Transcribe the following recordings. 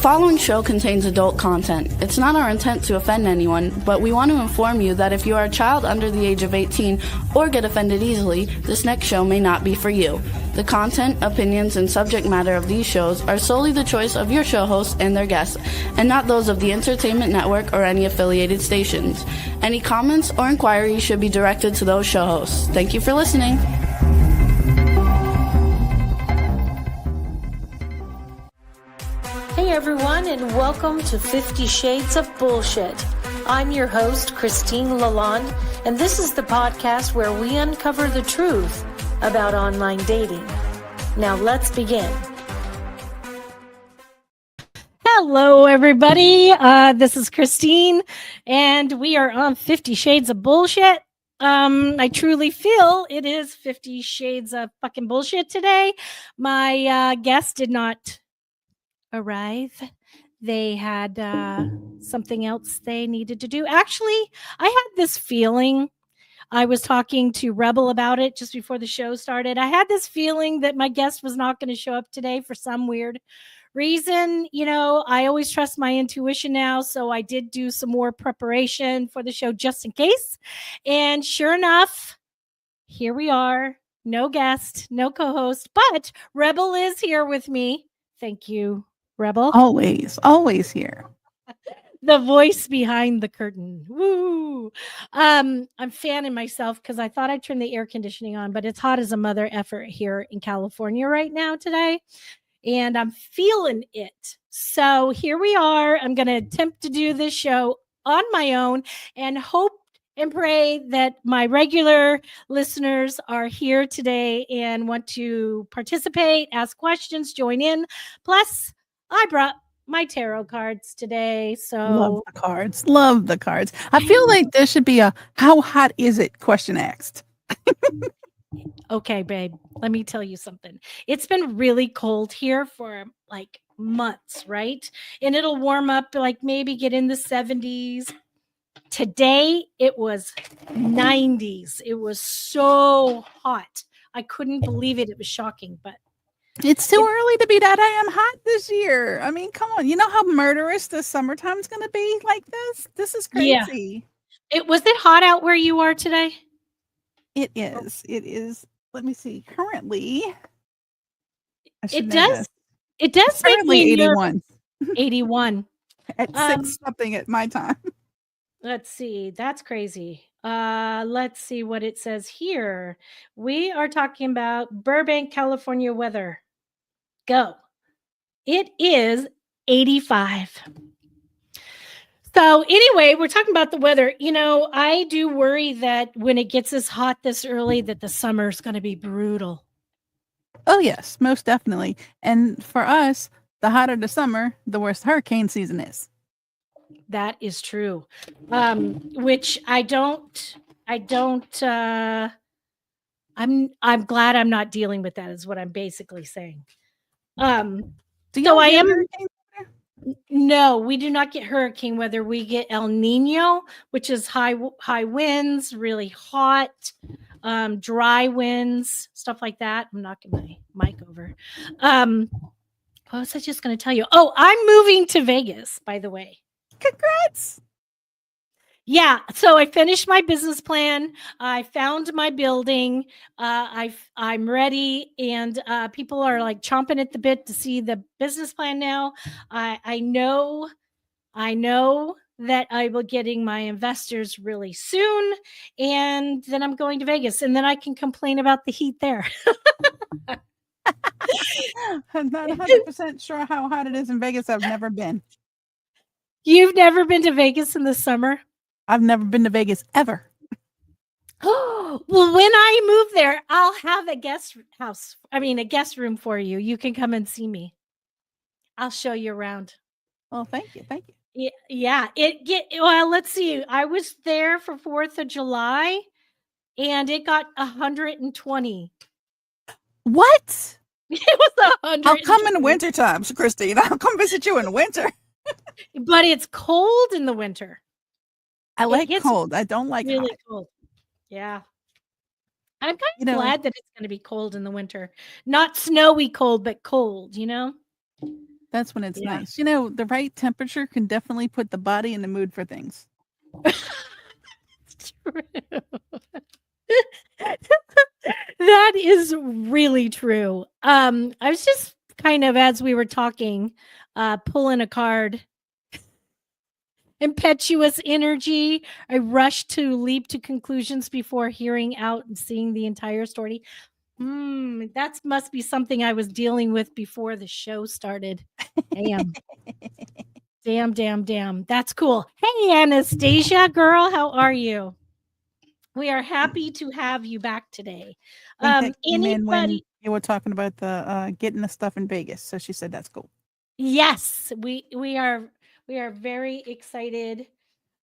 following show contains adult content. It's not our intent to offend anyone, but we want to inform you that if you are a child under the age of 18 or get offended easily, this next show may not be for you. The content, opinions, and subject matter of these shows are solely the choice of your show hosts and their guests, and not those of the Entertainment Network or any affiliated stations. Any comments or inquiries should be directed to those show hosts. Thank you for listening. Hey everyone, and welcome to 50 Shades of Bullshit. I'm your host, Christine Lalonde, and this is the podcast where we uncover the truth about online dating. Now let's begin. Hello, everybody. This is Christine, and we are on 50 Shades of Bullshit. I truly feel it is 50 Shades of fucking bullshit today. My guest did not arrive. They had something else they needed to do. Actually, I had this feeling. I was talking to Rebel about it just before the show started. I had this feeling that my guest was not going to show up today for some weird reason. You know, I always trust my intuition now, so I did do some more preparation for the show just in case. And sure enough, here we are. No guest, no co-host, but Rebel is here with me. Thank you, Rebel. Always here. The voice behind the curtain. Woo! I'm fanning myself because I thought I'd turn the air conditioning on, but it's hot as a mother effer here in California right now today, and I'm feeling it. So here we are. I'm going to attempt to do this show on my own and hope and pray that my regular listeners are here today and want to participate, ask questions, join in. Plus, I brought my tarot cards today. So Love the cards. I feel like there should be a "how hot is it?" question asked. Okay, babe, let me tell you something. It's been really cold here for like months, right? And it'll warm up, like maybe get in the 70s. Today it was 90s. It was so hot. I couldn't believe it. It was shocking, but It's too early to be that I am hot this year. I mean, come on. You know how murderous the summertime's going to be like this? This is crazy. Yeah. Was it hot out where you are today? It is. It is. Let me see. Currently, it does make currently me 81. 81. At 6 something at my time. Let's see. That's crazy. Let's see what it says here. We are talking about Burbank, California weather. Go. It is 85. So anyway, we're talking about the weather. You know, I do worry that when it gets as hot this early, that the summer is going to be brutal. Oh, yes, most definitely. And for us, the hotter the summer, the worse hurricane season is. That is true. Which I'm glad I'm not dealing with that, is what I'm basically saying. No, we do not get hurricane weather. We get El Nino, which is high winds, really hot, dry winds, stuff like that. I'm knocking my mic over. What was I just going to tell you? Oh, I'm moving to Vegas, by the way. Congrats. Yeah, so I finished my business plan. I found my building. I'm ready, and people are like chomping at the bit to see the business plan now. I know that I will getting my investors really soon, and then I'm going to Vegas, and then I can complain about the heat there. I'm not 100% sure how hot it is in Vegas. I've never been. You've never been to Vegas in the summer? I've never been to Vegas ever. Oh, well, when I move there, I'll have a guest room for you. You can come and see me. I'll show you around. Well, thank you. Yeah. Well, let's see. I was there for 4th of July, and it got 120. What? It was 100. I'll come in wintertime, Christine. I'll come visit you in winter. But it's cold in the winter. I like cold. I don't like really hot. Cold. Yeah. I'm kind of glad that it's going to be cold in the winter. Not snowy cold, but cold, you know? That's when it's Yeah. nice. You know, the right temperature can definitely put the body in the mood for things. True. That is really true. I was just kind of, as we were talking, pulling a card. Impetuous energy. I rush to leap to conclusions before hearing out and seeing the entire story. That must be something I was dealing with before the show started. Damn. Damn. That's cool. Hey, Anastasia, girl, how are you? We are happy to have you back today. I think that came in when Anybody? you were talking about the getting the stuff in Vegas. So she said that's cool. Yes, we are very excited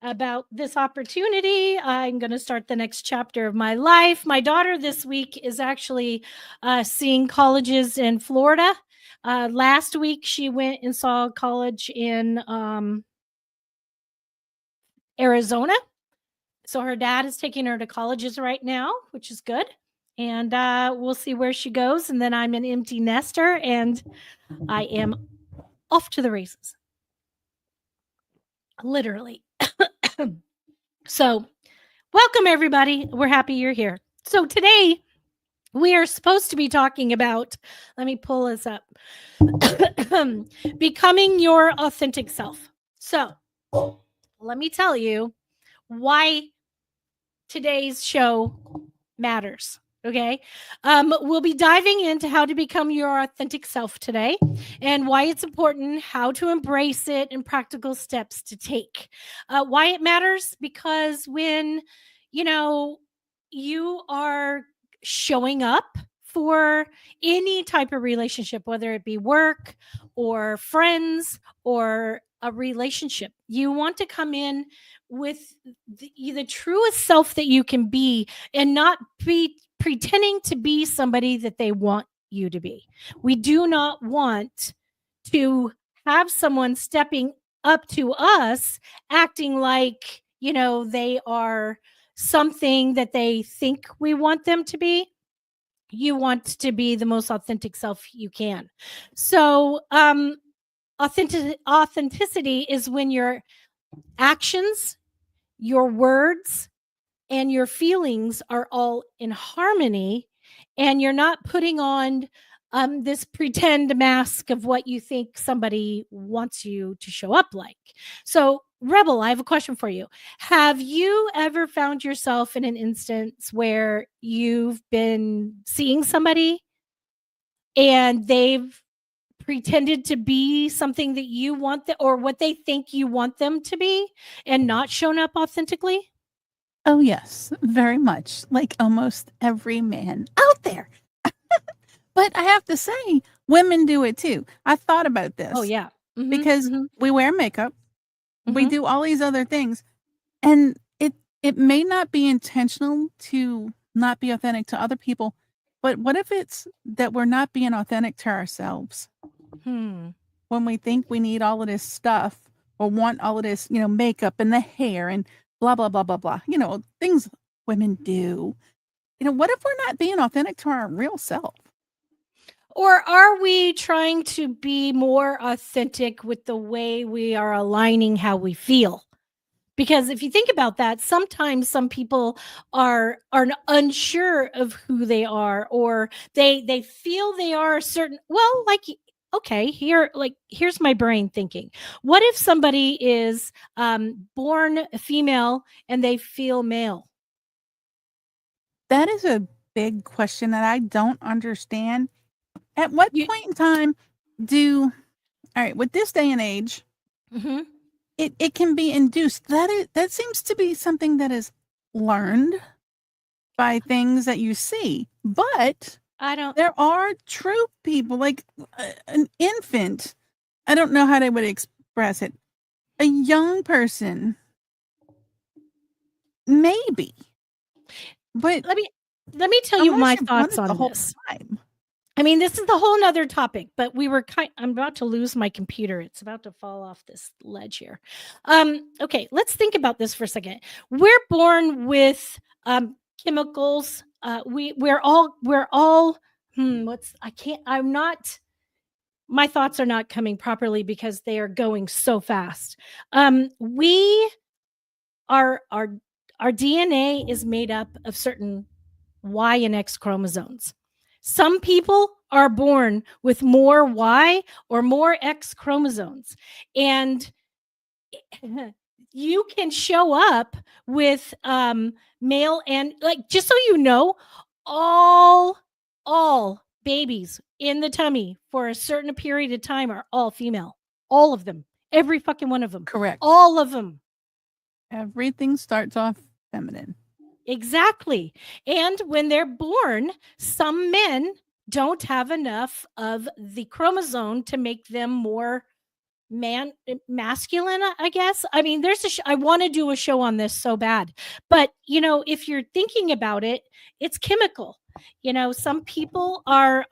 about this opportunity. I'm going to start the next chapter of my life. My daughter this week is actually seeing colleges in Florida. Last week, she went and saw a college in Arizona. So her dad is taking her to colleges right now, which is good. And we'll see where she goes. And then I'm an empty nester and I am off to the races. Literally. So, welcome everybody. We're happy you're here. So, today we are supposed to be talking about, let me pull this up, becoming your authentic self. So, let me tell you why today's show matters. Okay. We'll be diving into how to become your authentic self today and why it's important, how to embrace it, and practical steps to take. Why it matters, because when, you are showing up for any type of relationship, whether it be work or friends or a relationship, you want to come in with the truest self that you can be and not be pretending to be somebody that they want you to be. We do not want to have someone stepping up to us acting like, they are something that they think we want them to be. You want to be the most authentic self you can. So, authenticity is when your actions, your words, and your feelings are all in harmony, and you're not putting on this pretend mask of what you think somebody wants you to show up like. So, Rebel, I have a question for you. Have you ever found yourself in an instance where you've been seeing somebody and they've pretended to be something that you want or what they think you want them to be and not shown up authentically? Oh, yes, very much. Like almost every man out there. But I have to say, women do it too. I thought about this. Oh, yeah. Because we wear makeup, we do all these other things, and it may not be intentional to not be authentic to other people, but what if it's that we're not being authentic to ourselves? When we think we need all of this stuff or want all of this, makeup and the hair and blah, blah, blah, blah, blah, things women do. What if we're not being authentic to our real self? Or are we trying to be more authentic with the way we are aligning how we feel? Because if you think about that, sometimes some people are unsure of who they are, or they feel they are a certain, well, like, okay, here's my brain thinking. What if somebody is born female and they feel male? That is a big question that I don't understand. At what point in time all right, with this day and age, it can be induced. That seems to be something that is learned by things that you see. But there are true people, like an infant. I don't know how they would express it. A young person, maybe. But let me tell you my thoughts on this. I mean, this is the whole nother topic, but I'm about to lose my computer. It's about to fall off this ledge here. Okay, let's think about this for a second. We're born with chemicals. my thoughts are not coming properly because they are going so fast. Our DNA is made up of certain Y and X chromosomes. Some people are born with more Y or more X chromosomes, and you can show up with male and, like, just so you know, all babies in the tummy for a certain period of time are all female. All of them. Every fucking one of them. Correct. All of them. Everything starts off feminine. Exactly. And when they're born, some men don't have enough of the chromosome to make them more masculine, I guess. I mean, there's I want to do a show on this so bad. But, if you're thinking about it, it's chemical. Some people are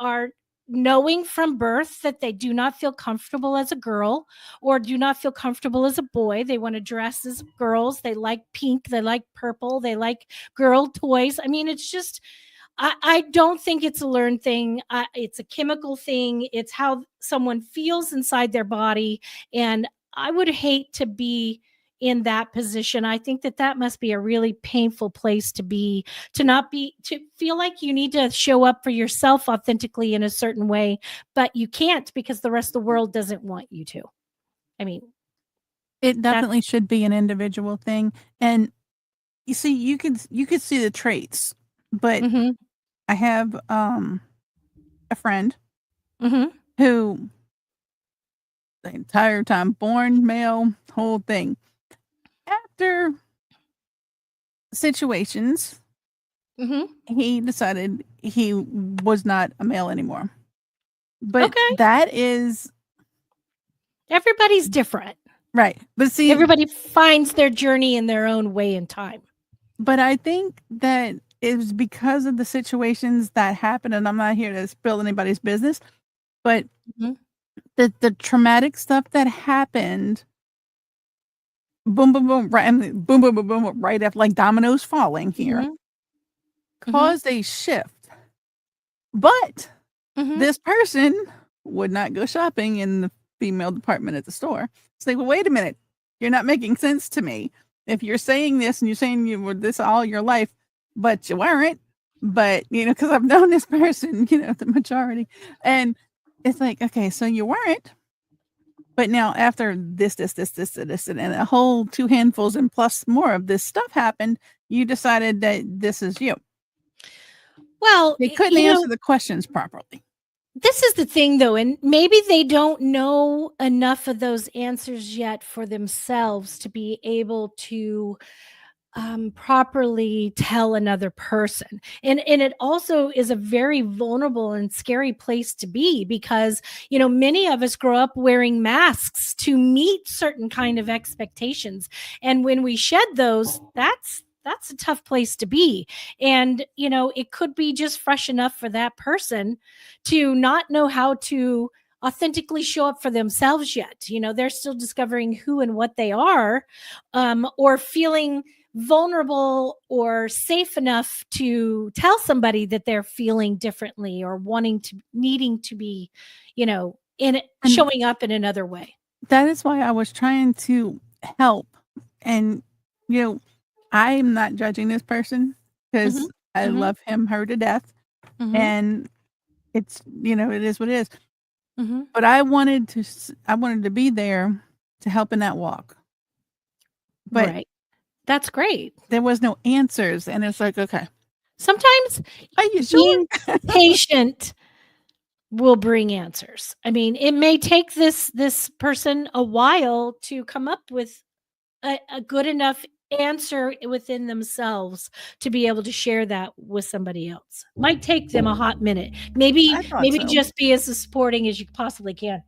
knowing from birth that they do not feel comfortable as a girl or do not feel comfortable as a boy. They want to dress as girls. They like pink, they like purple, they like girl toys. I mean, it's just, I don't think it's a learned thing. It's a chemical thing. It's how someone feels inside their body. And I would hate to be in that position. I think that must be a really painful place to be, to feel like you need to show up for yourself authentically in a certain way, but you can't because the rest of the world doesn't want you to. I mean, it definitely should be an individual thing. And you see, you could see the traits, but mm-hmm. I have a friend Mm-hmm. who the entire time born male, whole thing. After situations, mm-hmm. he decided he was not a male anymore. But okay. that is, everybody's different. right. But see, everybody finds their journey in their own way and time. But I think that it was because of the situations that happened, and I'm not here to spill anybody's business, but mm-hmm. the traumatic stuff that happened, boom, boom, boom, right, and boom, boom, boom, boom, right after, like dominoes falling here, mm-hmm. caused a shift. But mm-hmm. this person would not go shopping in the female department at the store. It's like, well, wait a minute, you're not making sense to me. If you're saying this and you're saying you were this all your life, but you weren't, but, because I've known this person, the majority. And it's like, okay, so you weren't. But now after this, and a whole 2 handfuls and plus more of this stuff happened, you decided that this is you. Well, they couldn't answer the questions properly. This is the thing, though, and maybe they don't know enough of those answers yet for themselves to be able to properly tell another person. And it also is a very vulnerable and scary place to be because, many of us grow up wearing masks to meet certain kind of expectations. And when we shed those, that's a tough place to be. And, it could be just fresh enough for that person to not know how to authentically show up for themselves yet. They're still discovering who and what they are, or feeling vulnerable or safe enough to tell somebody that they're feeling differently or needing to be, showing up in another way. That is why I was trying to help. And, I'm not judging this person because mm-hmm. I mm-hmm. love her to death. Mm-hmm. And it's, it is what it is. Mm-hmm. But I wanted to be there to help in that walk. But right. That's great. There was no answers. And it's like, okay. Sometimes are you sure? Being patient will bring answers. I mean, it may take this person a while to come up with a good enough answer within themselves to be able to share that with somebody else. Might take them a hot minute. Maybe so. Just be as supporting as you possibly can.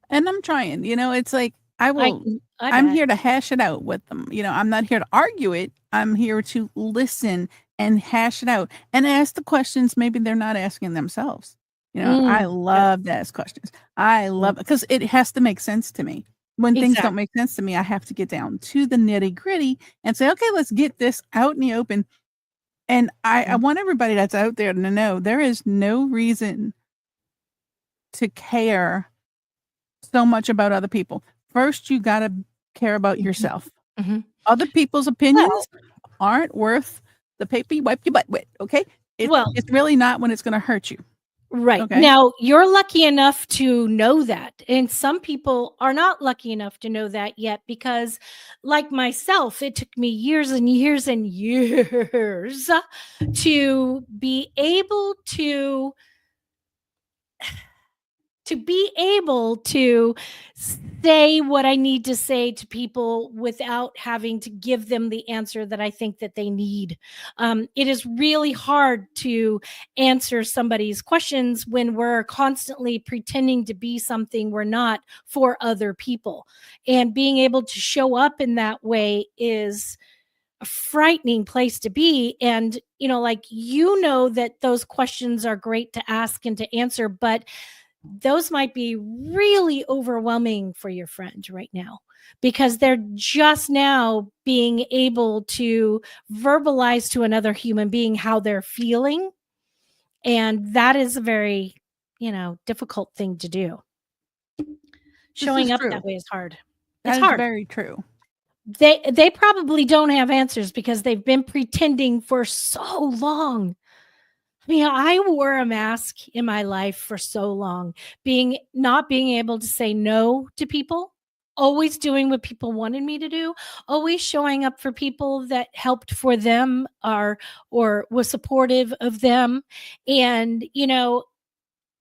And I'm trying, it's like I'm here to hash it out with them. I'm not here to argue it. I'm here to listen and hash it out and ask the questions maybe they're not asking themselves. I love to ask questions. I love it because it has to make sense to me. When things don't make sense to me, I have to get down to the nitty gritty and say, okay, let's get this out in the open. And I want everybody that's out there to know there is no reason to care so much about other people. First, you got to care about yourself. Other people's opinions aren't worth the paper you wipe your butt with. Okay. It's really not when it's going to hurt you. Right. Okay? Now, you're lucky enough to know that. And some people are not lucky enough to know that yet because, like myself, it took me years and years and years to be able to say what I need to say to people without having to give them the answer that I think that they need. It is really hard to answer somebody's questions when we're constantly pretending to be something we're not for other people. And being able to show up in that way is a frightening place to be. And, like, that those questions are great to ask and to answer, but those might be really overwhelming for your friend right now because they're just now being able to verbalize to another human being how they're feeling. And that is a very, difficult thing to do. Showing up that way is hard. It's hard. Very true. They probably don't have answers because they've been pretending for so long. I mean, I wore a mask in my life for so long, not being able to say no to people, always doing what people wanted me to do, always showing up for people that helped for them or was supportive of them. And,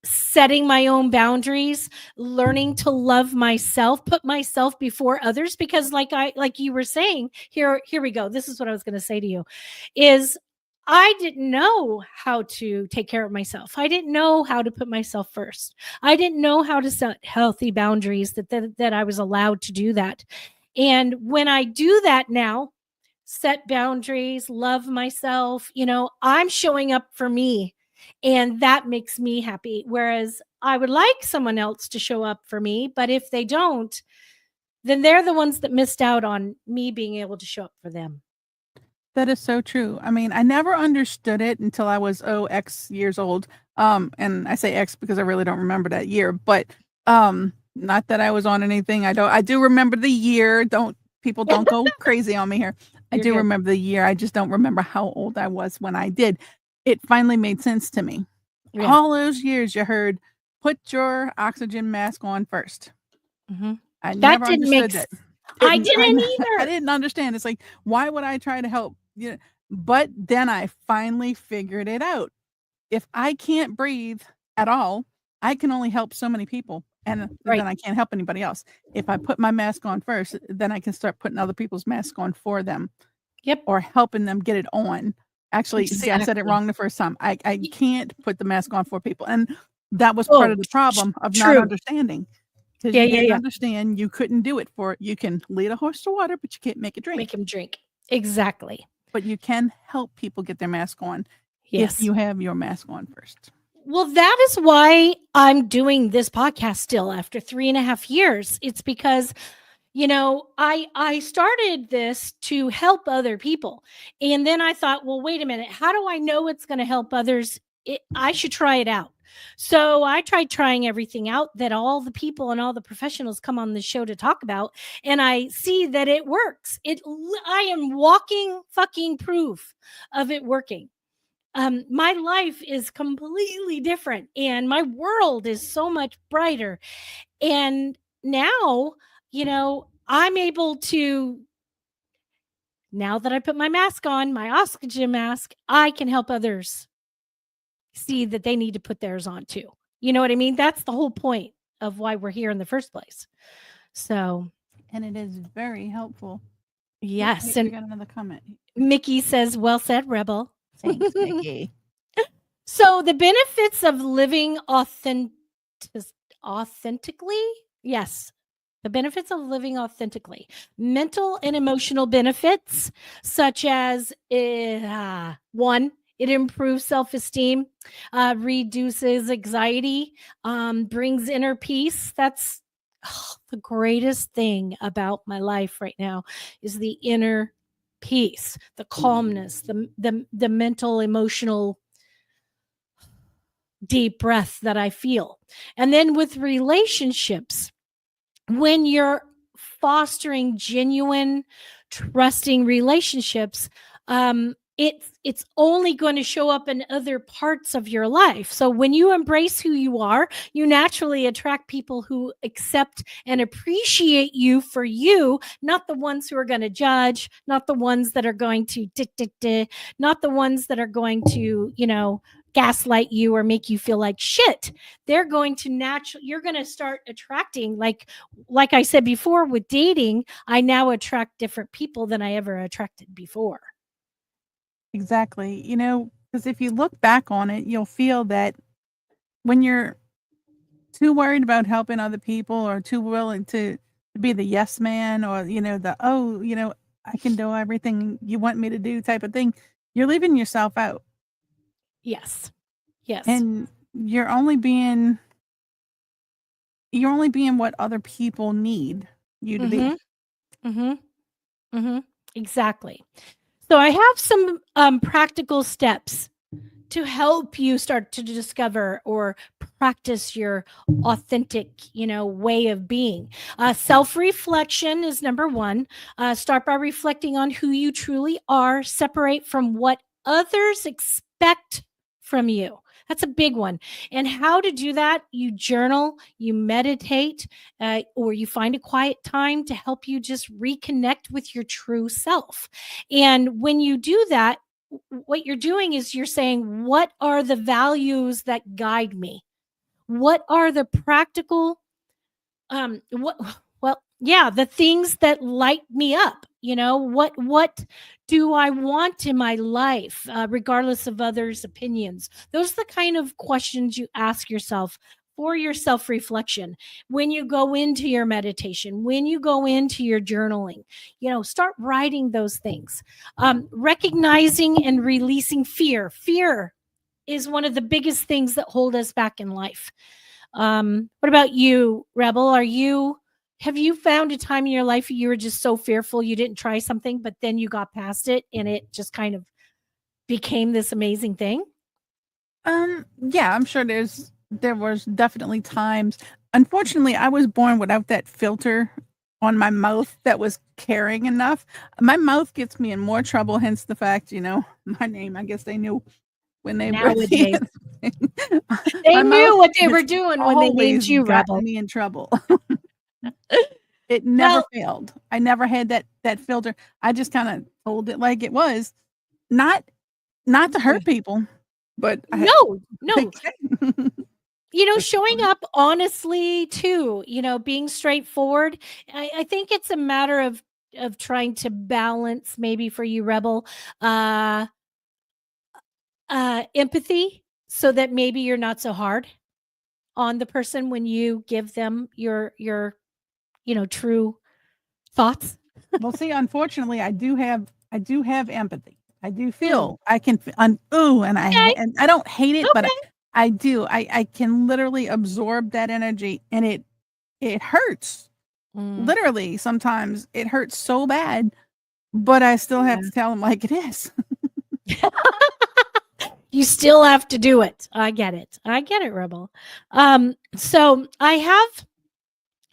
setting my own boundaries, learning to love myself, put myself before others, because like you were saying, here we go. This is what I was going to say to you is I didn't know how to take care of myself. I didn't know how to put myself first. I didn't know how to set healthy boundaries that I was allowed to do that. And when I do that now, set boundaries, love myself, I'm showing up for me. And that makes me happy. Whereas I would like someone else to show up for me. But if they don't, then they're the ones that missed out on me being able to show up for them. That is so true. I mean, I never understood it until I was X years old. And I say X because I really don't remember that year, but not that I was on anything. I do remember the year. People don't go crazy on me here. I do remember the year. I just don't remember how old I was when I did. It finally made sense to me. Yeah. All those years you heard, put your oxygen mask on first. I never understood that. I didn't either. I didn't understand. It's like, why would I try to help? But then I finally figured it out. If I can't breathe at all, I can only help so many people. And then I can't help anybody else. If I put my mask on first, then I can start putting other people's masks on for them. Yep. Or helping them get it on. Actually, see, I said it wrong the first time. I can't put the mask on for people. And that was part of the problem of not understanding. Because you didn't understand, you couldn't do it you can lead a horse to water, but you can't make it drink. Make him drink. Exactly. But you can help people get their mask on if you have your mask on first. Well, that is why I'm doing this podcast still after 3.5 years. It's because, I started this to help other people. And then I thought, well, wait a minute. How do I know it's going to help others? I should try it out. So I tried trying everything out that all the people and all the professionals come on the show to talk about. And I see that it works. I am walking fucking proof of it working. My life is completely different and my world is so much brighter. And now, I'm able to, now that I put my mask on, my oxygen mask, I can help others see that they need to put theirs on too. You know what I mean? That's the whole point of why we're here in the first place. So, and it is very helpful. Yes. And we got another comment. Mickey says, well said, Rebel. Thanks, Mickey. So the benefits of living authentically. Yes. The benefits of living authentically. Mental and emotional benefits, such as 1, it improves self-esteem, reduces anxiety, brings inner peace. That's the greatest thing about my life right now is the inner peace, the calmness, the mental, emotional deep breath that I feel. And then with relationships, when you're fostering genuine, trusting relationships, it's only going to show up in other parts of your life. So when you embrace who you are, you naturally attract people who accept and appreciate you for you, not the ones who are going to judge, not the ones that are going to not the ones that are going to, gaslight you or make you feel like shit. They're going to you're going to start attracting, like I said before with dating, I now attract different people than I ever attracted before. Exactly. Because if you look back on it, you'll feel that when you're too worried about helping other people or too willing to be the yes man or, I can do everything you want me to do type of thing, you're leaving yourself out. Yes. Yes. And you're only being what other people need you to be. Exactly. So I have some practical steps to help you start to discover or practice your authentic, way of being. Self-reflection is number one. Start by reflecting on who you truly are. Separate from what others expect from you. That's a big one. And how to do that, you journal, you meditate, or you find a quiet time to help you just reconnect with your true self. And when you do that, what you're doing is you're saying, what are the values that guide me? What are the practical, the things that light me up? What do I want in my life, regardless of others' opinions? Those are the kind of questions you ask yourself for your self-reflection when you go into your meditation, when you go into your journaling. Start writing those things. Recognizing and releasing fear. Fear is one of the biggest things that hold us back in life. What about you, Rebel? Have you found a time in your life you were just so fearful you didn't try something, but then you got past it and it just kind of became this amazing thing? Yeah, I'm sure there was definitely times. Unfortunately, I was born without that filter on my mouth that was caring enough. My mouth gets me in more trouble, hence the fact, my name. I guess they knew when they Nowadays. were They knew what they were doing when they named you Rebel. Me in trouble. It never failed. I never had that filter. I just kind of told it like it was, not to hurt people, but no. Showing up honestly too, being straightforward. I think it's a matter of trying to balance, maybe for you, Rebel, empathy, so that maybe you're not so hard on the person when you give them your true thoughts. Well, see, unfortunately, I do have empathy. I do feel I can, and I don't hate it, but I do. I can literally absorb that energy, and it hurts. Literally, sometimes it hurts so bad, but I still have to tell them like it is. You still have to do it. I get it, Rebel. So I have,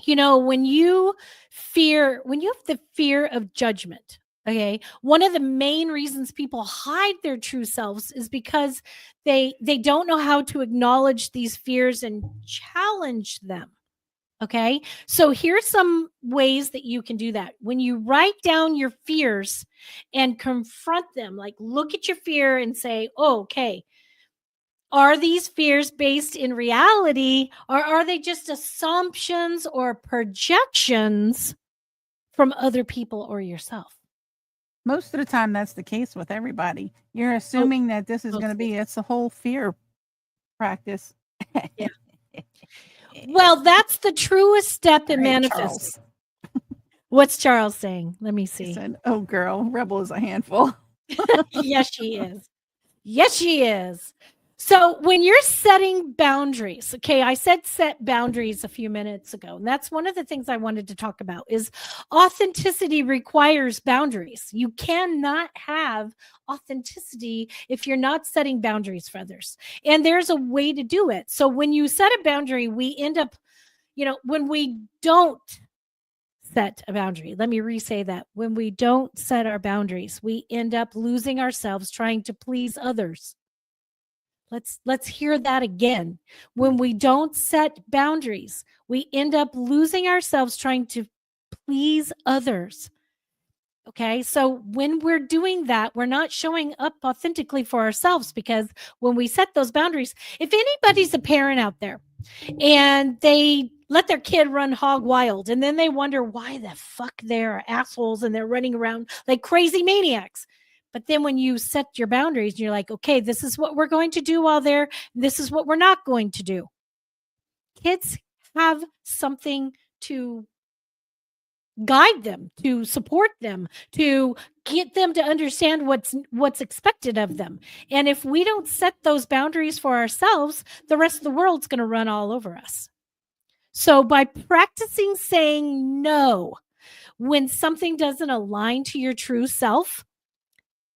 when you have the fear of judgment, okay, one of the main reasons people hide their true selves is because they don't know how to acknowledge these fears and challenge them. Okay, so here's some ways that you can do that. When you write down your fears and confront them, like look at your fear and say, oh, okay, are these fears based in reality, or are they just assumptions or projections from other people or yourself? Most of the time, that's the case with everybody. You're assuming that this is going to be, it's a whole fear practice. Yeah. Well, that's the truest step in manifesting. What's Charles saying? Let me see. He said, oh, girl, Rebel is a handful. Yes, she is. Yes, she is. So when you're setting boundaries, okay, I said set boundaries a few minutes ago, and that's one of the things I wanted to talk about is authenticity requires boundaries. You cannot have authenticity if you're not setting boundaries for others. And there's a way to do it. So when you set a boundary, we end up, when we don't set a boundary. Let me re-say that. When we don't set our boundaries, we end up losing ourselves trying to please others. Let's hear that again. When we don't set boundaries, we end up losing ourselves trying to please others. Okay, so when we're doing that, we're not showing up authentically for ourselves, because when we set those boundaries, if anybody's a parent out there and they let their kid run hog wild, and then they wonder why the fuck they're assholes and they're running around like crazy maniacs. But then when you set your boundaries and you're like, okay, this is what we're going to do while they're, this is what we're not going to do. Kids have something to guide them, to support them, to get them to understand what's expected of them. And if we don't set those boundaries for ourselves, the rest of the world's going to run all over us. So by practicing saying no when something doesn't align to your true self,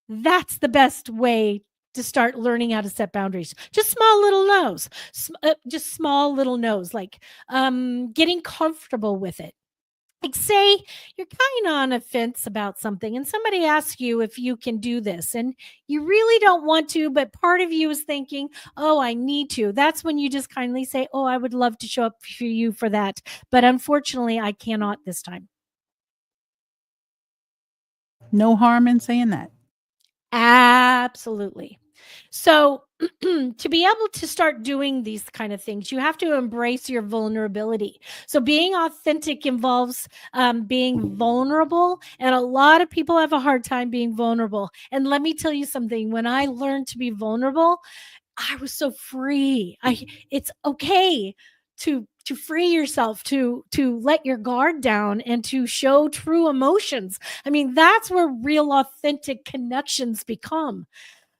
that's the best way to start learning how to set boundaries. Just small little no's, just small little no's, like getting comfortable with it. Like, say you're kind of on a fence about something and somebody asks you if you can do this and you really don't want to, but part of you is thinking, oh, I need to. That's when you just kindly say, oh, I would love to show up for you for that, but unfortunately I cannot this time. No harm in saying that. Absolutely. So to be able to start doing these kind of things, you have to embrace your vulnerability. So being authentic involves being vulnerable. And a lot of people have a hard time being vulnerable. And let me tell you something, when I learned to be vulnerable, I was so free. It's okay to free yourself, to let your guard down and to show true emotions. I mean, that's where real authentic connections become.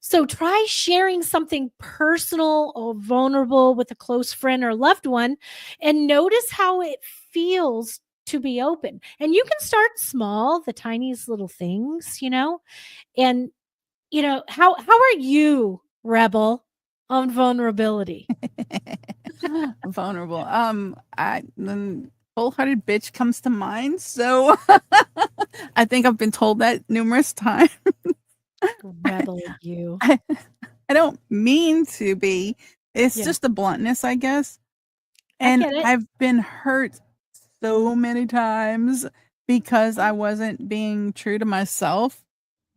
So try sharing something personal or vulnerable with a close friend or loved one and notice how it feels to be open. And you can start small, the tiniest little things, and how are you, Rebel, on vulnerability? Vulnerable. Wholehearted bitch comes to mind. So I think I've been told that numerous times. Rebel you. I don't mean to be. It's just the bluntness, I guess. And I've been hurt so many times because I wasn't being true to myself.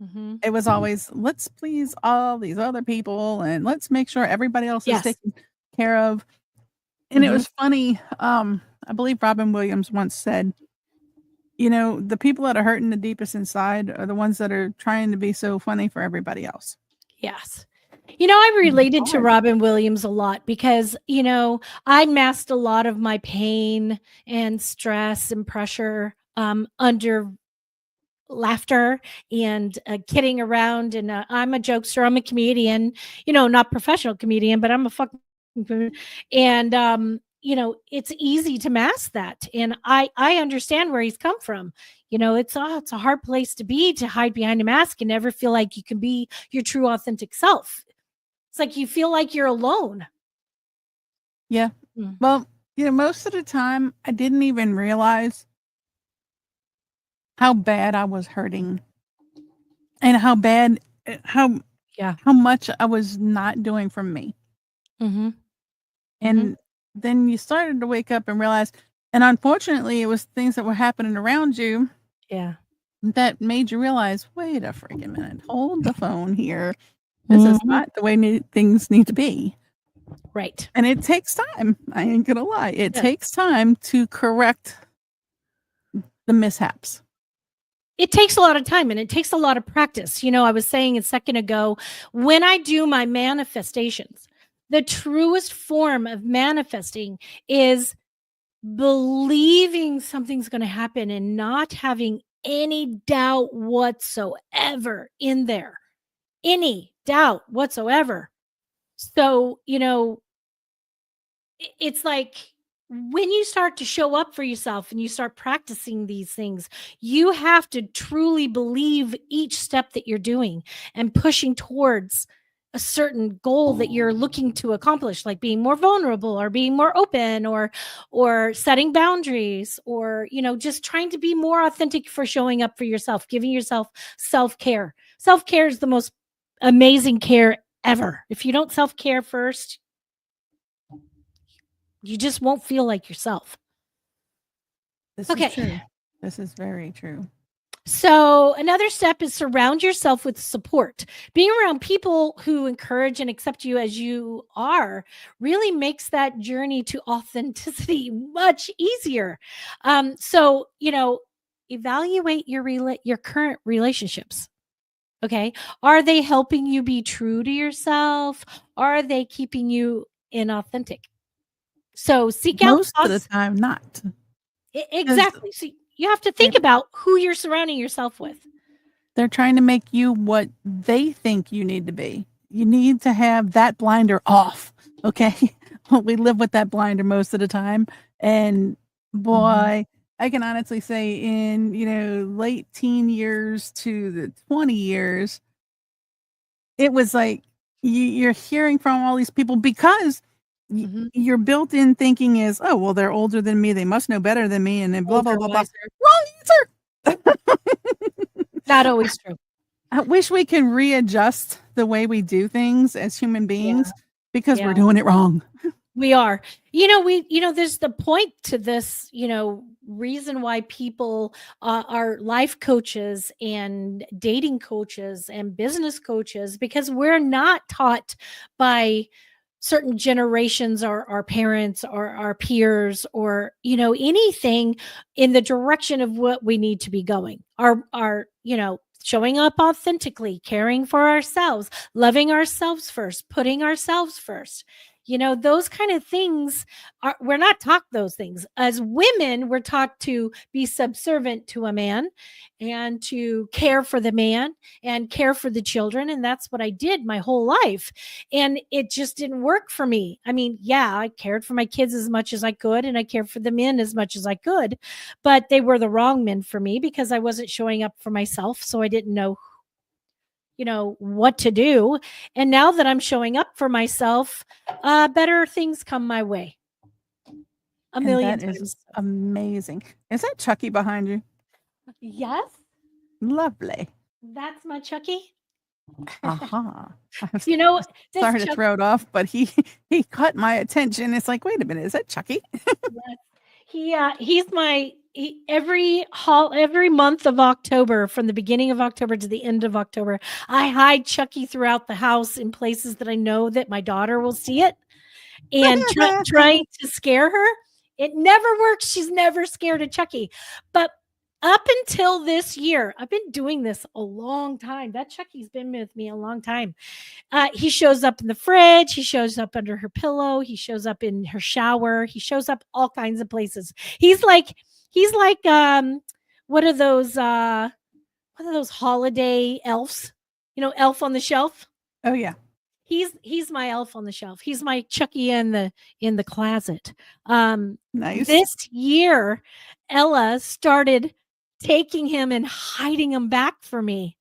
Mm-hmm. It was always, let's please all these other people and let's make sure everybody else is taken care of. And it was funny. I believe Robin Williams once said, the people that are hurting the deepest inside are the ones that are trying to be so funny for everybody else. Yes. I related to Robin Williams a lot because, I masked a lot of my pain and stress and pressure under laughter and kidding around. And I'm a jokester. I'm a comedian, not professional comedian, but I'm a fucking, and, it's easy to mask that. And I understand where he's come from. It's a hard place to be, to hide behind a mask and never feel like you can be your true authentic self. It's like you feel like you're alone. Yeah. Well, most of the time I didn't even realize how bad I was hurting and how much I was not doing for me. Mm-hmm. And then you started to wake up and realize, and unfortunately it was things that were happening around you. Yeah. That made you realize, wait a freaking minute, hold the phone here. This is not the way things need to be. Right. And it takes time. I ain't gonna lie. It takes time to correct the mishaps. It takes a lot of time and it takes a lot of practice. I was saying a second ago, when I do my manifestations, the truest form of manifesting is believing something's going to happen and not having any doubt whatsoever in there. Any doubt whatsoever. So, it's like when you start to show up for yourself and you start practicing these things, you have to truly believe each step that you're doing and pushing towards a certain goal that you're looking to accomplish, like being more vulnerable or being more open or setting boundaries, or just trying to be more authentic for showing up for yourself, giving yourself self-care. Self-care is the most amazing care ever. If you don't self-care first, you just won't feel like yourself. This is true. This is very true. So another step is surround yourself with support. Being around people who encourage and accept you as you are really makes that journey to authenticity much easier. So evaluate your current relationships. Okay. Are they helping you be true to yourself? Are they keeping you inauthentic? So seek out most of the time, not. Exactly. So you have to think about who you're surrounding yourself with. They're trying to make you what they think you need to be. You need to have that blinder off. Okay. We live with that blinder most of the time. And boy, I can honestly say in, late teen years to the 20 years, it was like you're hearing from all these people because your built-in thinking is, oh, well, they're older than me. They must know better than me. And then blah, blah, blah, blah. Wrong answer. Not always true. I wish we could readjust the way we do things as human beings because we're doing it wrong. We are. There's the point to this, reason why people are life coaches and dating coaches and business coaches, because we're not taught by certain generations or our parents or our peers or anything in the direction of what we need to be going. Our showing up authentically, caring for ourselves, loving ourselves first, putting ourselves first. Those kind of things we're not taught those things. As women, we're taught to be subservient to a man and to care for the man and care for the children. And that's what I did my whole life. And it just didn't work for me. I mean, I cared for my kids as much as I could, and I cared for the men as much as I could, but they were the wrong men for me because I wasn't showing up for myself. So I didn't know what to do. And now that I'm showing up for myself, better things come my way. A million times. Is amazing. Is that Chucky behind you? Yes. Lovely. That's my Chucky. Sorry to throw it off, but he caught my attention. It's like, wait a minute, is that Chucky? Yes. He's my every month of October, from the beginning of October to the end of October, I hide Chucky throughout the house in places that I know that my daughter will see it, and trying to scare her. It never works. She's never scared of Chucky. But up until this year, I've been doing this a long time. That Chucky's been with me a long time. He shows up in the fridge. He shows up under her pillow. He shows up in her shower. He shows up all kinds of places. He's like what are those holiday elves? Elf on the shelf. Oh yeah. He's my elf on the shelf. He's my Chucky in the closet. Nice. This year, Ella started taking him and hiding him back for me.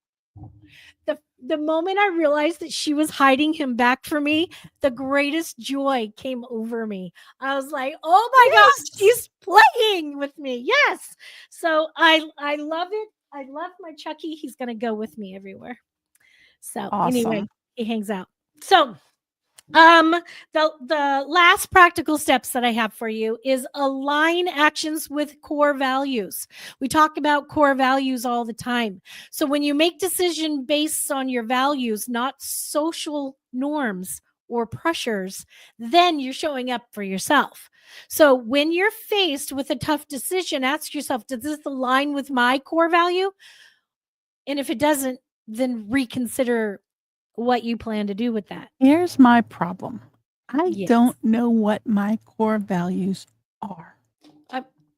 The moment I realized that she was hiding him back for me, the greatest joy came over me. I was like, oh my gosh, she's playing with me. Yes. So I love it. I love my Chucky. He's going to go with me everywhere. So Anyway, he hangs out. So the last practical steps that I have for you is align actions with core values. We talk about core values all the time. So when you make decisions based on your values, not social norms or pressures, then you're showing up for yourself. So when you're faced with a tough decision, ask yourself, does this align with my core value? And if it doesn't, then reconsider what you plan to do with that. Here's my problem. I don't know what my core values are.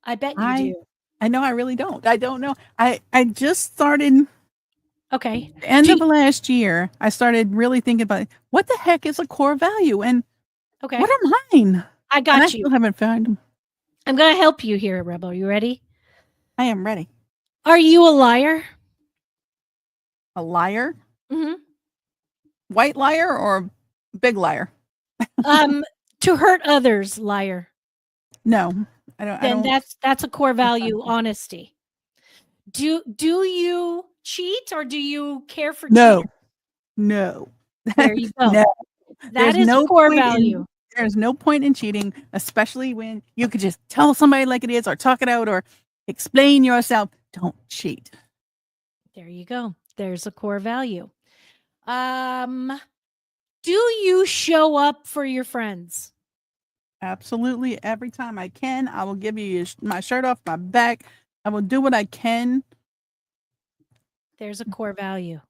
I bet you do. I know I really don't. I don't know. I just started. Okay. End of last year, I started really thinking about what the heck is a core value and what are mine? I got you. I still haven't found them. I'm going to help you here, Rebel. You ready? I am ready. Are you a liar? A liar? Mm-hmm. white liar or big liar? To hurt others, liar. No, I Then don't. that's a core value, honesty. Do you cheat or do you care for No, cheaters? no, There you go. no. That is a core value. There's no point in cheating, especially when you could just tell somebody like it is, or talk it out, or explain yourself. Don't cheat. There you go. There's a core value. Do you show up for your friends? Absolutely. Every time I can, I will give you my shirt off my back. I will do what I can. There's a core value.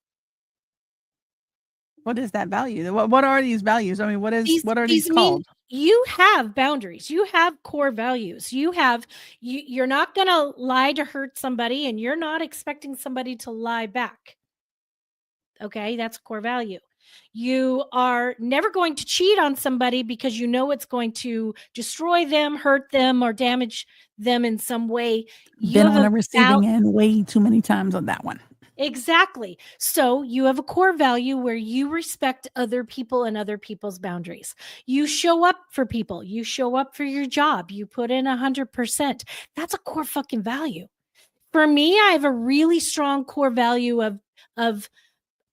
What is that value? What are these values? I mean, what are these called? You have boundaries. You have core values. You're not going to lie to hurt somebody, and you're not expecting somebody to lie back. Okay, that's a core value. You are never going to cheat on somebody because you know it's going to destroy them, hurt them, or damage them in some way. Been on a receiving end way too many times on that one. Exactly. So you have a core value where you respect other people and other people's boundaries. You show up for people. You show up for your job. You put in 100%. That's a core fucking value. For me, I have a really strong core value of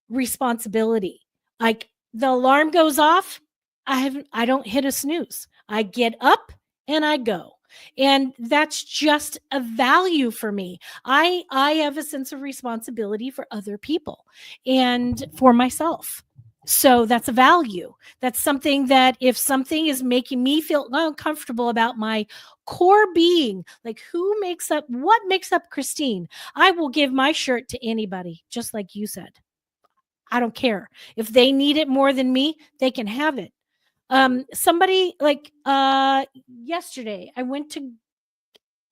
responsibility. Like the alarm goes off, I don't hit a snooze. I get up and I go. And that's just a value for me. I have a sense of responsibility for other people and for myself. So that's a value. That's something that if something is making me feel uncomfortable about my core being, like what makes up Christine, I will give my shirt to anybody, just like you said. I don't care. If they need it more than me, they can have it. Somebody like yesterday,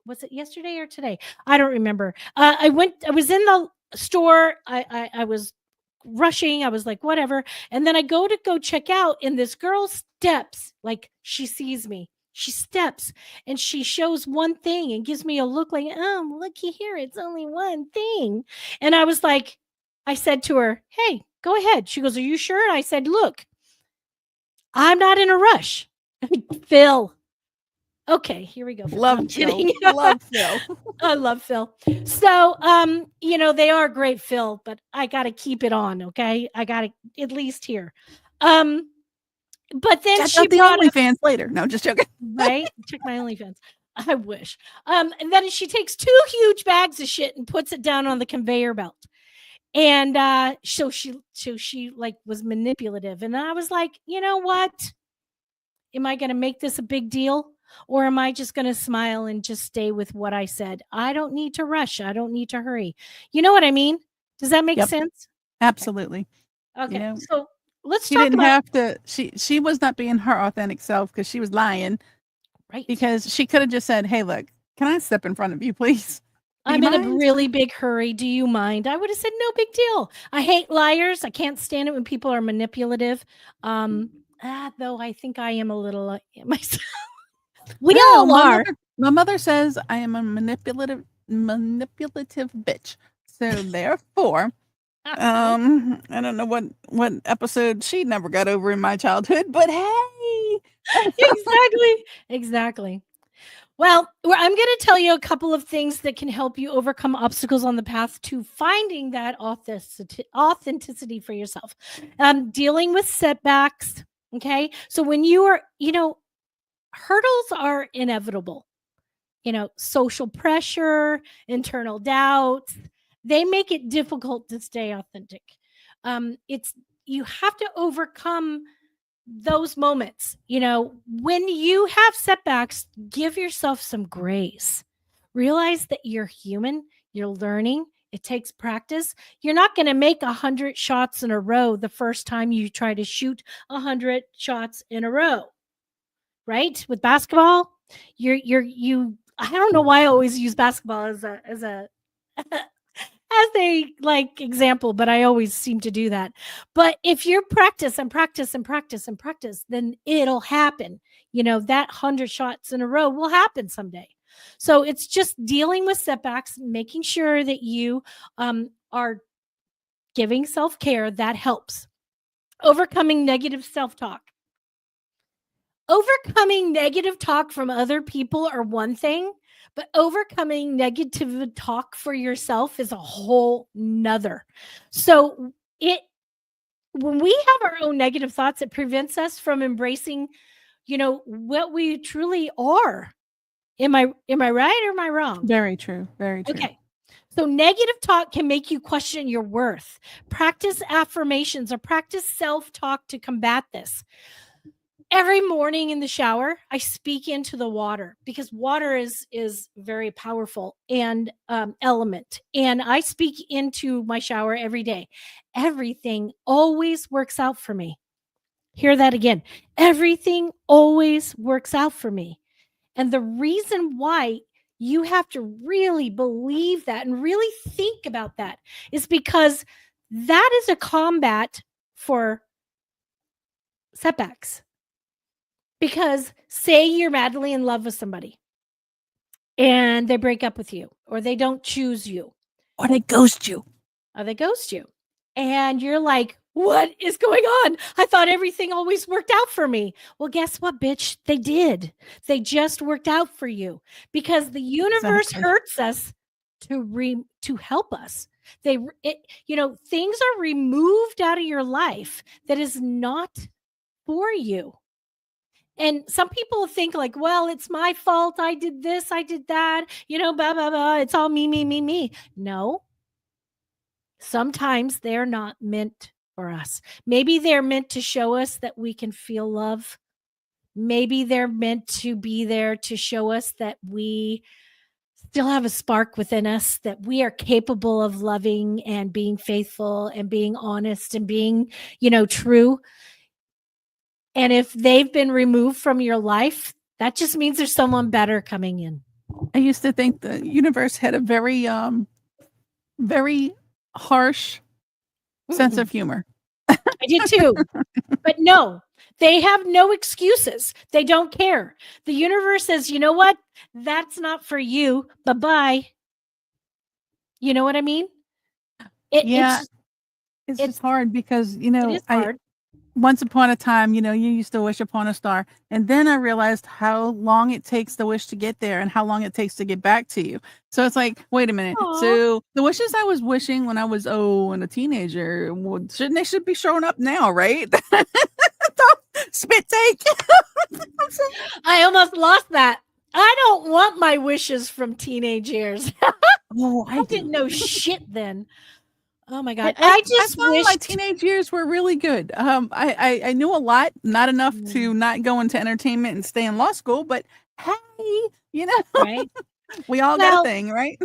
was it yesterday or today? I don't remember. I was in the store. I was rushing. I was like, whatever. And then I go check out, and this girl steps, like she sees me. She steps and she shows one thing and gives me a look like, oh, looky here. It's only one thing. And I was like, I said to her, hey, go ahead. She goes, are you sure? And I said, look, I'm not in a rush. Phil. Okay, here we go. Love Phil. Love Phil. I love Phil. So, they are great, Phil, but I got to keep it on. Okay. I got to at least hear. But then check she out the brought OnlyFans later. No, just joking. Right? Check my OnlyFans. I wish. And then she takes 2 huge bags of shit and puts it down on the conveyor belt. And so she like was manipulative. And I was like, you know what? Am I going to make this a big deal? Or am I just going to smile and just stay with what I said? I don't need to rush. I don't need to hurry. You know what I mean? Does that make sense? Absolutely. Okay. So let's she talk didn't about have to she was not being her authentic self because she was lying. Right. Because she could have just said, hey, look, can I step in front of you, please? I'm in a really big hurry. Do you mind? I would have said, no big deal. I hate liars. I can't stand it when people are manipulative. Though I think I am a little myself. We all are. My mother says I am a manipulative bitch. So therefore, I don't know what episode she never got over in my childhood, but hey. Exactly. Well, I'm going to tell you a couple of things that can help you overcome obstacles on the path to finding that authenticity for yourself. Dealing with setbacks. Okay. So when you are, hurdles are inevitable. Social pressure, internal doubts, they make it difficult to stay authentic. You have to overcome those moments. When you have setbacks, give yourself some grace. Realize that you're human, you're learning. It takes practice. You're not going to make 100 shots in a row the first time you try to shoot 100 shots in a row. Right? With basketball, I don't know why I always use basketball as a example, but I always seem to do that. But if you practice and practice and practice and practice, then it'll happen. That 100 shots in a row will happen someday. So it's just dealing with setbacks, making sure that you are giving self-care. That helps. Overcoming negative self-talk. Overcoming negative talk from other people are one thing, but overcoming negative talk for yourself is a whole nother. So when we have our own negative thoughts, it prevents us from embracing, what we truly are. Am I right or am I wrong? Very true. Very true. Okay. So negative talk can make you question your worth. Practice affirmations or practice self-talk to combat this. Every morning in the shower, I speak into the water because water is very powerful and element. And I speak into my shower every day. Everything always works out for me. Hear that again. Everything always works out for me. And the reason why you have to really believe that and really think about that is because that is a combat for setbacks. Because say you're madly in love with somebody and they break up with you or they don't choose you Or they ghost you. And you're like, what is going on? I thought everything always worked out for me. Well, guess what, bitch? They did. They just worked out for you because the universe Exactly. hurts us to help us. Things are removed out of your life that is not for you. And some people think like, well, it's my fault. I did this, I did that, blah, blah, blah. It's all me, me, me, me. No. Sometimes they're not meant for us. Maybe they're meant to show us that we can feel love. Maybe they're meant to be there to show us that we still have a spark within us, that we are capable of loving and being faithful and being honest and being, true. And if they've been removed from your life, that just means there's someone better coming in. I used to think the universe had a very, very harsh sense of humor. I did too. But no, they have no excuses. They don't care. The universe says, you know what? That's not for you. Bye-bye. You know what I mean? It's just hard because, it is hard. Once upon a time, you used to wish upon a star. And then I realized how long it takes the wish to get there and how long it takes to get back to you. So it's like, wait a minute. Aww. So the wishes I was wishing when I was, and a teenager, they should be showing up now, right? Spit take. I almost lost that. I don't want my wishes from teenage years. I didn't know shit then. Oh my God. I thought my teenage years were really good. I knew a lot, not enough to not go into entertainment and stay in law school, but hey, right? We all got a thing, right?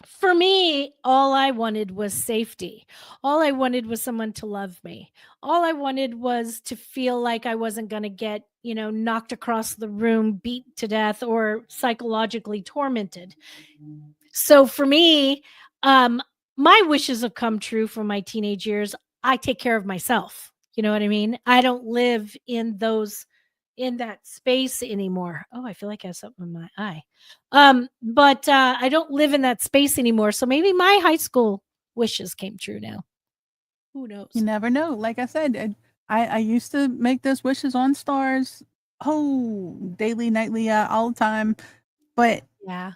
For me, all I wanted was safety. All I wanted was someone to love me. All I wanted was to feel like I wasn't going to get, knocked across the room, beat to death, or psychologically tormented. So for me, my wishes have come true from my teenage years. I take care of myself. You know what I mean? I don't live in that space anymore. Oh, I feel like I have something in my eye. But I don't live in that space anymore. So maybe my high school wishes came true now. Who knows? You never know. Like I said, I used to make those wishes on stars. Daily, nightly, all the time. But yeah,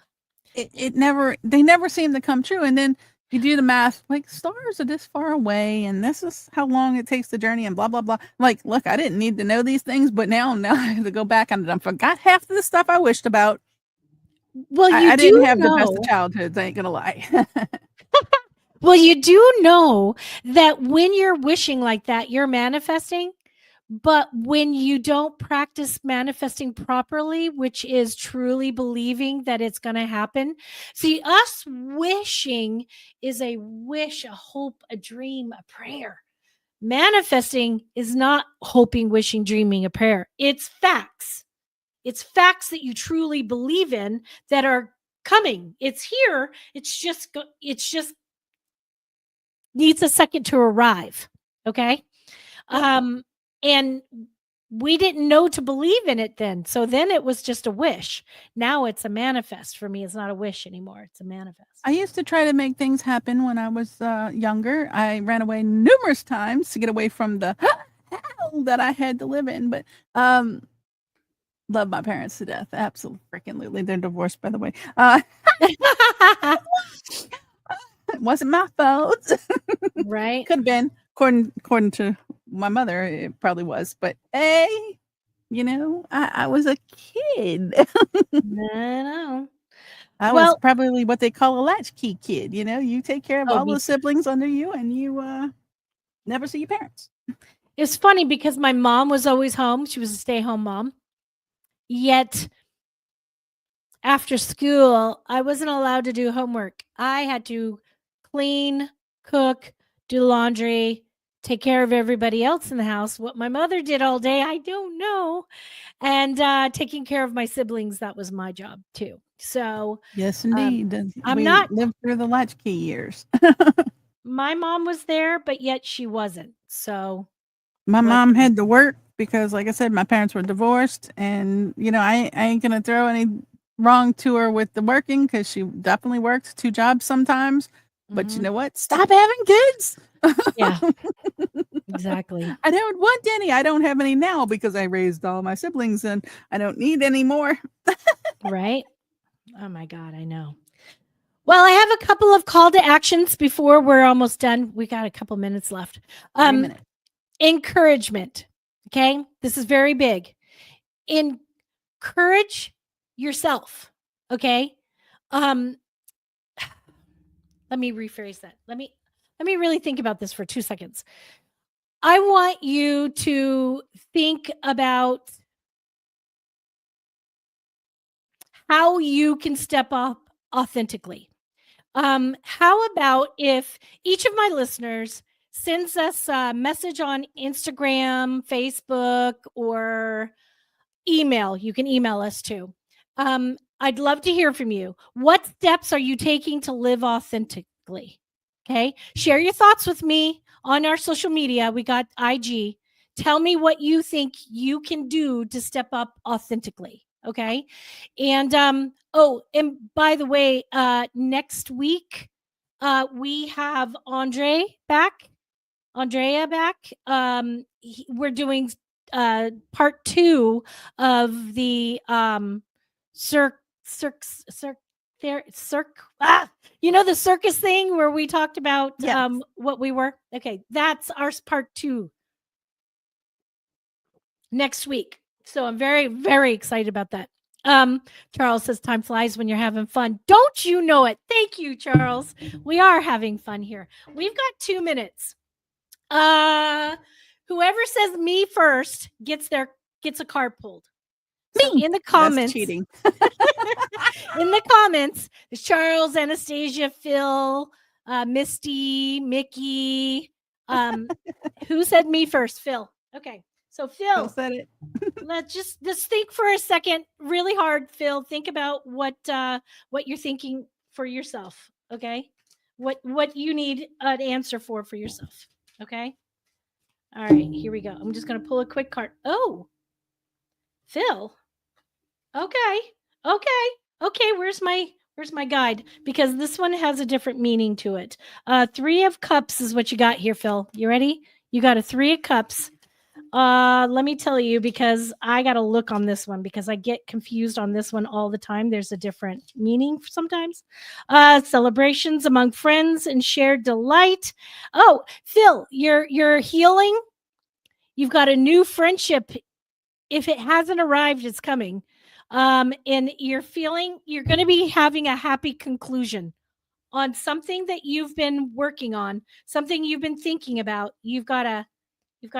they never seem to come true. And then you do the math, like stars are this far away, and this is how long it takes the journey, and blah blah blah. Like, look, I didn't need to know these things, but now I have to go back and I forgot half of the stuff I wished about. Well, I didn't have the best of childhoods. I ain't gonna lie. Well, you do know that when you're wishing like that, you're manifesting. But when you don't practice manifesting properly, which is truly believing that it's going to happen. See, us wishing is a wish, a hope, a dream, a prayer. Manifesting is not hoping, wishing, dreaming, a prayer. It's facts. It's facts that you truly believe in that are coming. It's here. It's just needs a second to arrive. Okay. And we didn't know to believe in it then. So then it was just a wish. Now it's a manifest for me. It's not a wish anymore. It's a manifest. I used to try to make things happen when I was younger. I ran away numerous times to get away from the hell that I had to live in. But love my parents to death. Absolutely. They're divorced, by the way. It wasn't my fault. Right. Could have been. According to my mother, it probably was. But hey, I was a kid. I know. I was probably what they call a latchkey kid. You take care of all the siblings under you, and you never see your parents. It's funny because my mom was always home. She was a stay-home mom. Yet after school, I wasn't allowed to do homework. I had to clean, cook, do laundry, take care of everybody else in the house. What my mother did all day, I don't know. And taking care of my siblings, that was my job too. So yes, indeed. I'm not lived through the latchkey years. My mom was there, but yet she wasn't. So my mom had to work because, like I said, my parents were divorced, and I ain't gonna throw any wrong to her with the working because she definitely worked 2 jobs sometimes. But you know what? Stop having kids. Yeah, exactly. I don't want any. I don't have any now because I raised all my siblings, and I don't need any more. Right? Oh my God, I know. Well, I have a couple of call to actions before we're almost done. We got a couple minutes left. Encouragement. Okay. This is very big. Encourage yourself. Okay. Let me rephrase that. Let me really think about this for 2 seconds. I want you to think about how you can step up authentically. How about if each of my listeners sends us a message on Instagram, Facebook, or email? You can email us too. I'd love to hear from you. What steps are you taking to live authentically? Okay. Share your thoughts with me on our social media. We got IG. Tell me what you think you can do to step up authentically. Okay. And and by the way, next week we have Andrea back. We're doing part 2 of the the circus thing where we talked about what we were. Okay, that's our part 2 next week. So I'm very, very excited about that. Charles says time flies when you're having fun. Don't you know it? Thank you, Charles. We are having fun here. We've got 2 minutes. Whoever says me first gets a card pulled. So in the comments, that's cheating. In the comments, there's Charles, Anastasia, Phil, Misty, Mickey. Who said me first? Phil. Okay. So Phil said it. Let's just think for a second, really hard, Phil. Think about what you're thinking for yourself. Okay. What you need an answer for yourself. Okay. All right, here we go. I'm just going to pull a quick card. Oh, Phil. Okay. Where's my guide? Because this one has a different meaning to it. 3 of Cups is what you got here, Phil. You ready? You got a 3 of Cups. Let me tell you, because I got to look on this one because I get confused on this one all the time. There's a different meaning sometimes. Celebrations among friends and shared delight. Oh, Phil, you're healing. You've got a new friendship. If it hasn't arrived, it's coming. And you're going to be having a happy conclusion on something that you've been working on, something you've been thinking about. You've got a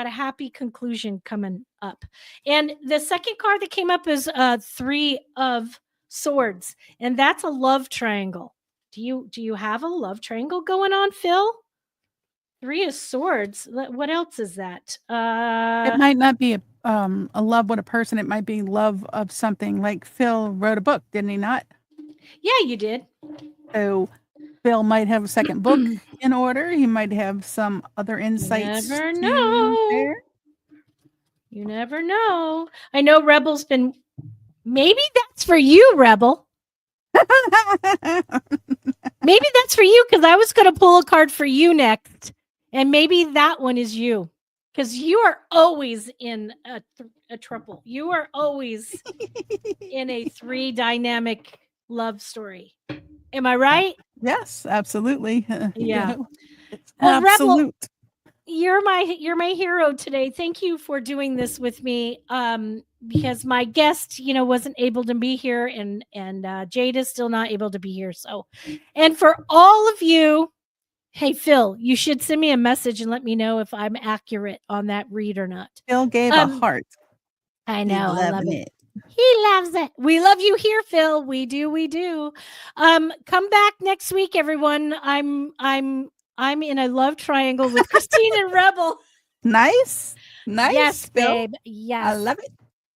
happy conclusion coming up. And the second card that came up is 3 of Swords, and that's a love triangle. Do you have a love triangle going on, Phil? 3 of Swords. What else is that? It might not be a love with a person. It might be love of something. Like Phil wrote a book, didn't he not? Yeah, you did. So Phil might have a second book in order. He might have some other insights. Never know. You never know. I know Rebel's been. Maybe that's for you, Rebel. Maybe that's for you, because I was going to pull a card for you next, and maybe that one is you, because you are always in a triple. You are always in a 3 dynamic love story. Am I right? Yes, absolutely. Yeah. It's Well, absolute. Rebel, you're my hero today. Thank you for doing this with me. Because my guest, wasn't able to be here, and Jade is still not able to be here. So, and for all of you, hey Phil, you should send me a message and let me know if I'm accurate on that read or not. Phil gave a heart. I know, He's I love loving it. He loves it. We love you here, Phil. We do. Come back next week, everyone. I'm in a love triangle with Christine and Rebel. Nice. Yes, Phil. babe. Yes. I love it.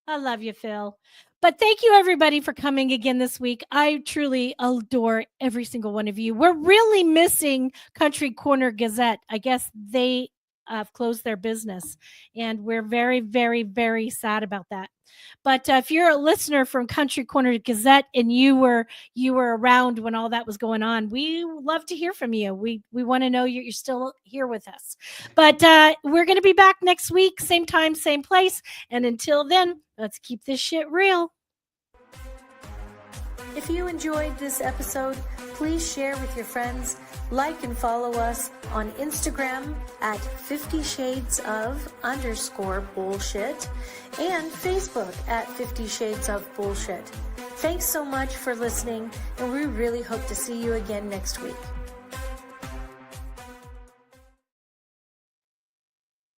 I love you, Phil. But thank you, everybody, for coming again this week. I truly adore every single one of you. We're really missing Country Corner Gazette. I guess they closed their business, and we're very, very, very sad about that. But if you're a listener from Country Corner Gazette and you were around when all that was going on, we love to hear from you. We want to know you're still here with us. But we're going to be back next week, same time, same place. And until then, let's keep this shit real. If you enjoyed this episode, please share with your friends, like and follow us on Instagram at 50 Shades of _bullshit and Facebook at 50 Shades of Bullshit. Thanks so much for listening, and we really hope to see you again next week.